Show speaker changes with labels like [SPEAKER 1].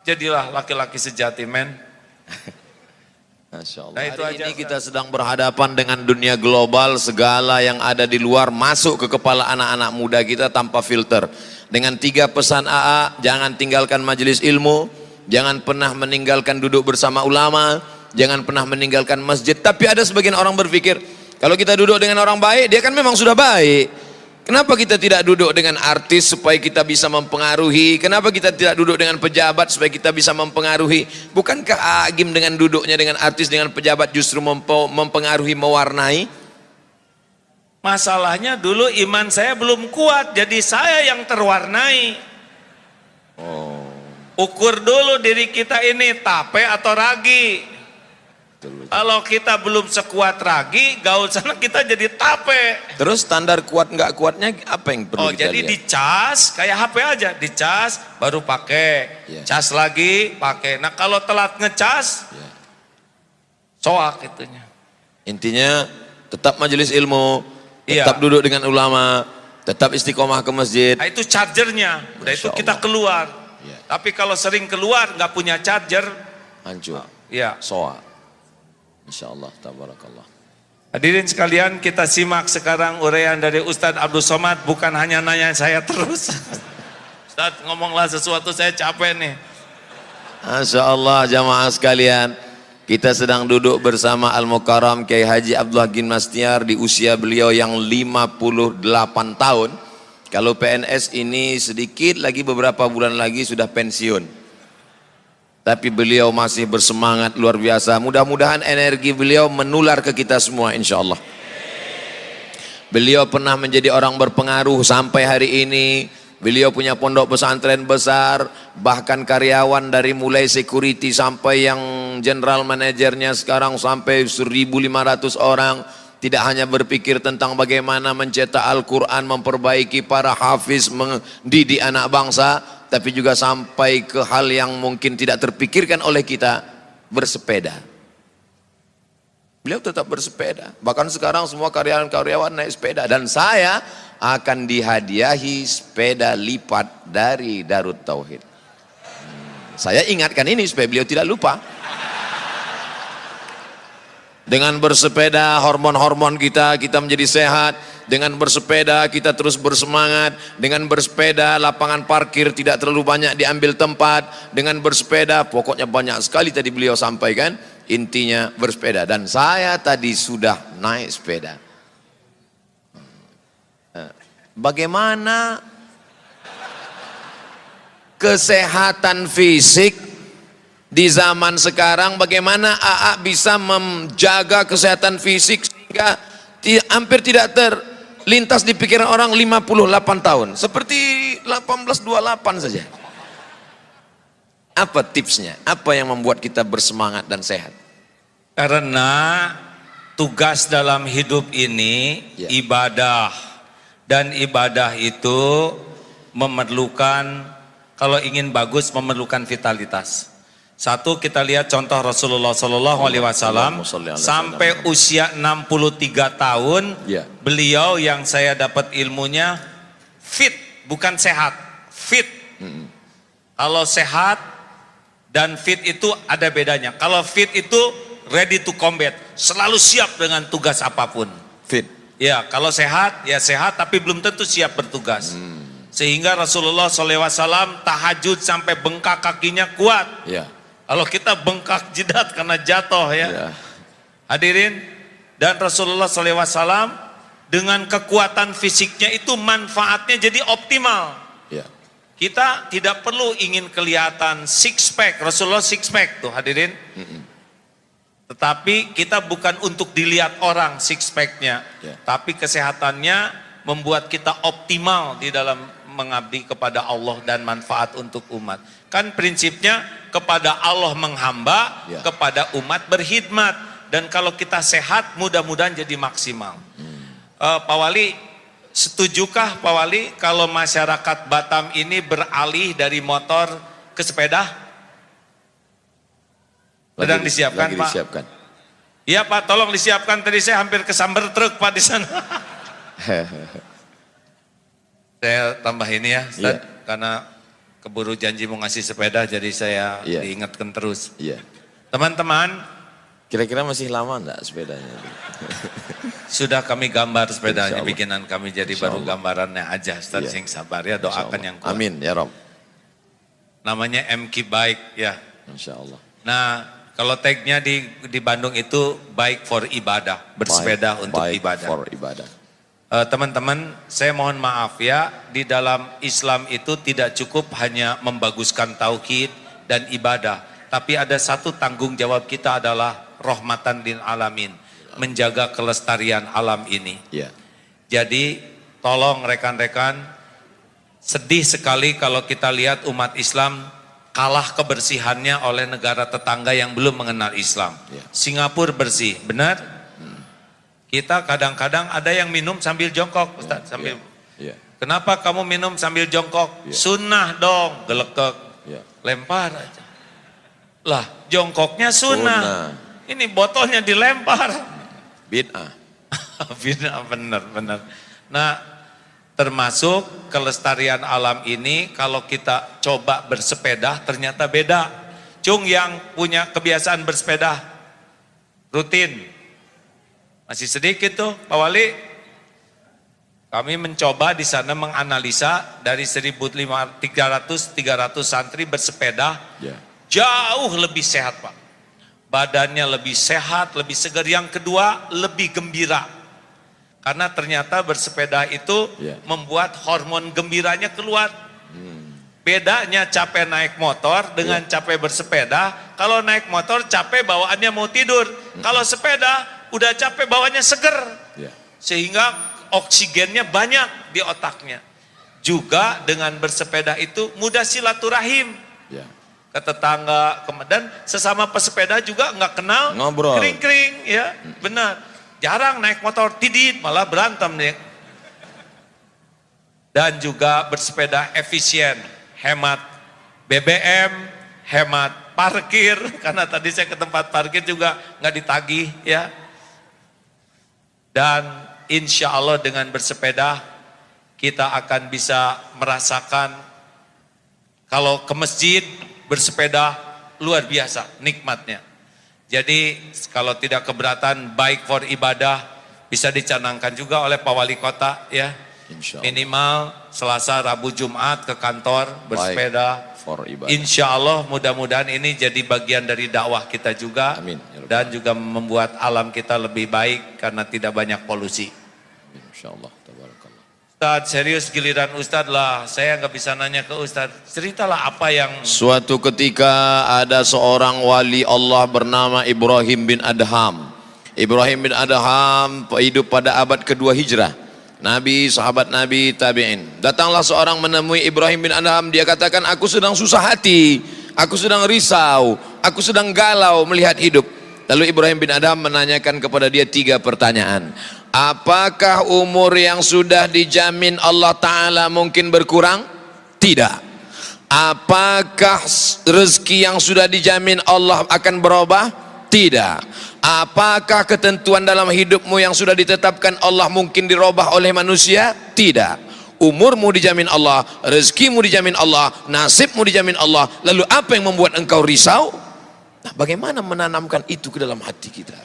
[SPEAKER 1] jadilah laki-laki sejati, men.
[SPEAKER 2] Masya Allah.
[SPEAKER 1] Nah, itu
[SPEAKER 2] Hari
[SPEAKER 1] aja,
[SPEAKER 2] ini kita sedang berhadapan dengan dunia global, segala yang ada di luar masuk ke kepala anak-anak muda kita tanpa filter. Dengan 3 pesan AA, jangan tinggalkan majelis ilmu, jangan pernah meninggalkan duduk bersama ulama, jangan pernah meninggalkan masjid. Tapi ada sebagian orang berpikir, kalau kita duduk dengan orang baik, dia kan memang sudah baik. Kenapa kita tidak duduk dengan artis supaya kita bisa mempengaruhi? Kenapa kita tidak duduk dengan pejabat supaya kita bisa mempengaruhi? Bukankah Agim dengan duduknya dengan artis, dengan pejabat justru mempengaruhi, mewarnai?
[SPEAKER 1] Masalahnya dulu iman saya belum kuat, jadi saya yang terwarnai. Ukur dulu diri kita ini tape atau ragi. Kalau kita belum sekuat ragi, gaul sana kita jadi tape.
[SPEAKER 2] Terus standar kuat nggak kuatnya apa yang perlu kita
[SPEAKER 1] jadi
[SPEAKER 2] lihat?
[SPEAKER 1] dicas kayak HP aja, dicas baru pakai, cas lagi pakai. Nah kalau telat ngecas, soak itunya.
[SPEAKER 2] Intinya tetap majelis ilmu, tetap duduk dengan ulama, tetap istiqomah ke masjid.
[SPEAKER 1] Nah, itu chargernya, udah itu kita keluar. Tapi kalau sering keluar nggak punya charger,
[SPEAKER 2] hancur.
[SPEAKER 1] Soak.
[SPEAKER 2] Insyaallah, tabarakallah.
[SPEAKER 1] Hadirin sekalian, kita simak sekarang uraian dari Ustadz Abdul Somad. Bukan hanya nanya saya terus. Ustadz ngomonglah sesuatu, saya capek nih.
[SPEAKER 2] Masya Allah, jamaah sekalian, kita sedang duduk bersama Al-Mukarram Kiai Haji Abdullah Gin Mastiar di usia beliau yang 58 tahun. Kalau PNS ini sedikit lagi, beberapa bulan lagi sudah pensiun. Tapi beliau masih bersemangat luar biasa. Mudah-mudahan energi beliau menular ke kita semua, insya Allah. Beliau pernah menjadi orang berpengaruh sampai hari ini. Beliau punya pondok pesantren besar, bahkan karyawan dari mulai security sampai yang general manajernya sekarang sampai 1.500 orang. Tidak hanya berpikir tentang bagaimana mencetak Al-Quran, memperbaiki para hafiz, mendidik anak bangsa, tapi juga sampai ke hal yang mungkin tidak terpikirkan oleh kita, bersepeda. Beliau tetap bersepeda. Bahkan sekarang semua karyawan-karyawan naik sepeda. Dan saya akan dihadiahi sepeda lipat dari Darut Tauhid. Saya ingatkan ini supaya beliau tidak lupa. Dengan bersepeda hormon-hormon kita menjadi sehat. Dengan bersepeda kita terus bersemangat. Dengan bersepeda lapangan parkir tidak terlalu banyak diambil tempat. Dengan bersepeda pokoknya banyak sekali tadi beliau sampaikan. Intinya bersepeda. Dan saya tadi sudah naik sepeda. Bagaimana kesehatan fisik di zaman sekarang, bagaimana AA bisa menjaga kesehatan fisik sehingga hampir tidak terlintas di pikiran orang 58 tahun seperti 1828 saja. Apa tipsnya? Apa yang membuat kita bersemangat dan sehat?
[SPEAKER 1] Karena tugas dalam hidup ini ibadah, dan ibadah itu memerlukan, kalau ingin bagus memerlukan vitalitas. Satu, kita lihat contoh Rasulullah SAW sampai usia 63 tahun, beliau yang saya dapat ilmunya fit, bukan sehat, fit. Kalau sehat dan fit itu ada bedanya. Kalau fit itu ready to combat, selalu siap dengan tugas apapun.
[SPEAKER 2] Fit.
[SPEAKER 1] Ya, kalau sehat, ya sehat tapi belum tentu siap bertugas. Sehingga Rasulullah SAW tahajud sampai bengkak kakinya kuat. Kalau kita bengkak jidat karena jatuh ya. Hadirin, dan Rasulullah SAW dengan kekuatan fisiknya itu manfaatnya jadi optimal. Kita tidak perlu ingin kelihatan six pack, Rasulullah six pack tuh hadirin. Tetapi kita bukan untuk dilihat orang six packnya, tapi kesehatannya membuat kita optimal di dalam mengabdi kepada Allah dan manfaat untuk umat. Kan prinsipnya kepada Allah menghamba, kepada umat berkhidmat. Dan kalau kita sehat, mudah-mudahan jadi maksimal. Pak Wali, setujukah Pak Wali kalau masyarakat Batam ini beralih dari motor ke sepeda? Sedang disiapkan, Pak?
[SPEAKER 2] Disiapkan.
[SPEAKER 1] Iya Pak, tolong disiapkan. Tadi saya hampir kesambar truk Pak di sana. Saya tambah ini ya, Ustaz, karena keburu janji mau ngasih sepeda, jadi saya
[SPEAKER 2] Iya.
[SPEAKER 1] diingatkan terus.
[SPEAKER 2] Iya.
[SPEAKER 1] Teman-teman,
[SPEAKER 2] Kira-kira masih lama enggak sepedanya?
[SPEAKER 1] sudah kami gambar sepedanya,
[SPEAKER 2] Insya Allah.
[SPEAKER 1] bikinan kami, jadi
[SPEAKER 2] Insya
[SPEAKER 1] baru
[SPEAKER 2] Allah.
[SPEAKER 1] gambarannya aja. Ustaz,
[SPEAKER 2] Iya.
[SPEAKER 1] sing sabar ya, doakan yang kuat.
[SPEAKER 2] Amin ya Rob.
[SPEAKER 1] Namanya MQ Bike ya.
[SPEAKER 2] Insya Allah.
[SPEAKER 1] Nah, kalau tagnya di Bandung itu bike for ibadah, bersepeda untuk
[SPEAKER 2] Baik
[SPEAKER 1] ibadah.
[SPEAKER 2] for ibadah.
[SPEAKER 1] Teman-teman, saya mohon maaf ya, di dalam Islam itu tidak cukup hanya membaguskan tauhid dan ibadah, tapi ada satu tanggung jawab kita adalah rahmatan lil alamin, menjaga kelestarian alam ini.
[SPEAKER 2] Iya.
[SPEAKER 1] Jadi tolong rekan-rekan, sedih sekali kalau kita lihat umat Islam kalah kebersihannya oleh negara tetangga yang belum mengenal Islam.
[SPEAKER 2] Ya.
[SPEAKER 1] Singapura bersih, benar? Kita kadang-kadang ada yang minum sambil jongkok, Ustaz, sambil.
[SPEAKER 2] Iya.
[SPEAKER 1] Kenapa kamu minum sambil jongkok?
[SPEAKER 2] Ya.
[SPEAKER 1] Sunnah dong, gelekek,
[SPEAKER 2] Iya.
[SPEAKER 1] lempar aja. Lah, jongkoknya sunnah.
[SPEAKER 2] Sunnah.
[SPEAKER 1] Ini botolnya dilempar.
[SPEAKER 2] Bid'ah.
[SPEAKER 1] Benar. Nah, termasuk kelestarian alam ini kalau kita coba bersepeda ternyata beda. Cung yang punya kebiasaan bersepeda rutin, masih sedikit tuh Pak Wali. Kami mencoba di sana menganalisa dari 1.300 santri bersepeda,
[SPEAKER 2] Ya.
[SPEAKER 1] jauh lebih sehat Pak. Badannya lebih sehat, lebih segar. Yang kedua, lebih gembira. Karena ternyata bersepeda itu
[SPEAKER 2] Ya.
[SPEAKER 1] membuat hormon gembiranya keluar. Bedanya capek naik motor dengan capek bersepeda. Kalau naik motor capek bawaannya mau tidur. Kalau sepeda udah capek bawaannya seger.
[SPEAKER 2] Ya.
[SPEAKER 1] Sehingga oksigennya banyak di otaknya. Juga dengan bersepeda itu mudah silaturahim
[SPEAKER 2] Ya.
[SPEAKER 1] ke tetangga, dan sesama pesepeda juga nggak kenal
[SPEAKER 2] Ngobrol.
[SPEAKER 1] kering-kering ya, benar. Jarang naik motor tidit malah berantem nih. Dan juga bersepeda efisien, hemat BBM, hemat parkir, karena tadi saya ke tempat parkir juga nggak ditagih ya. Dan insya Allah dengan bersepeda kita akan bisa merasakan kalau ke masjid bersepeda luar biasa nikmatnya. Jadi kalau tidak keberatan baik for ibadah bisa dicanangkan juga oleh Pak Wali Kota ya.
[SPEAKER 2] Insya Allah.
[SPEAKER 1] Minimal Selasa, Rabu, Jumat ke kantor bersepeda.
[SPEAKER 2] Baik for ibadah.
[SPEAKER 1] Insya Allah mudah-mudahan ini jadi bagian dari dakwah kita juga.
[SPEAKER 2] Amin. Ya Rabbal
[SPEAKER 1] Dan juga membuat alam kita lebih baik karena tidak banyak polusi.
[SPEAKER 2] alamin. Insya Allah. Tabarakallah.
[SPEAKER 1] Ustadz, serius giliran Ustadz lah, saya nggak bisa nanya ke Ustadz. Ceritalah apa yang
[SPEAKER 2] Suatu ketika ada seorang wali Allah bernama Ibrahim bin Adham. Ibrahim bin Adham hidup pada abad kedua Hijrah. Nabi, sahabat Nabi, tabi'in. Datanglah seorang menemui Ibrahim bin Adham. Dia katakan, aku sedang susah hati, aku sedang risau, aku sedang galau melihat hidup. Lalu Ibrahim bin Adham menanyakan kepada dia 3 pertanyaan. Apakah umur yang sudah dijamin Allah Ta'ala mungkin berkurang? Tidak. Apakah rezeki yang sudah dijamin Allah akan berubah? Tidak. Apakah ketentuan dalam hidupmu yang sudah ditetapkan Allah mungkin dirubah oleh manusia? Tidak. Umurmu dijamin Allah, rezekimu dijamin Allah, nasibmu dijamin Allah. Lalu apa yang membuat engkau risau? Nah, bagaimana menanamkan itu ke dalam hati kita?